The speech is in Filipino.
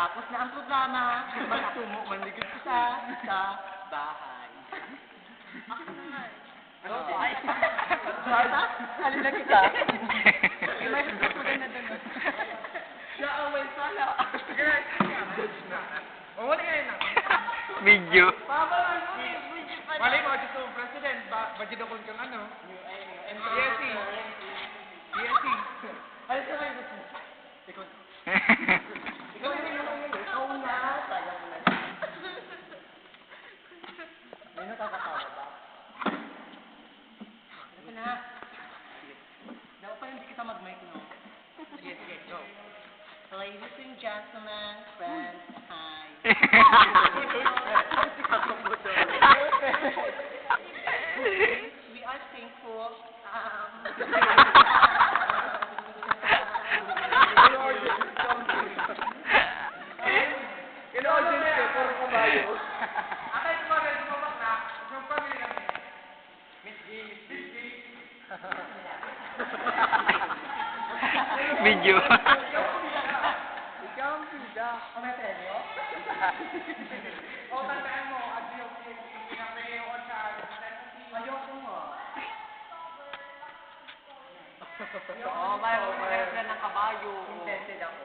Tapos na ang programa, magtungo manligid sa bahay. Ay, halina kita. May susunod maganda doon. Siya ang may sala. Wala ngayon lang. Video. Malay mo, dito, President, budget ako kang ano? PSC. PSC. Ay, sa may gusto. Ikaw. Ikaw na. Sayang mo na. May nakakatawa ba? Ano na? Daw pa hindi kita mag-mic, no? Sige, sige, go. Ladies and gentlemen, friends, hi. We are thankful. In-audience ko, puro kabayo. Akay, sumabak na. Yung pamilya namin. Miss G, Miss G. Video. Ikaw ang pida. Ang may premyo? O, tandaan mo, at yung pinapayo ko sa Ayoko mo. Oo, may mga ng kabayo. Intended ako.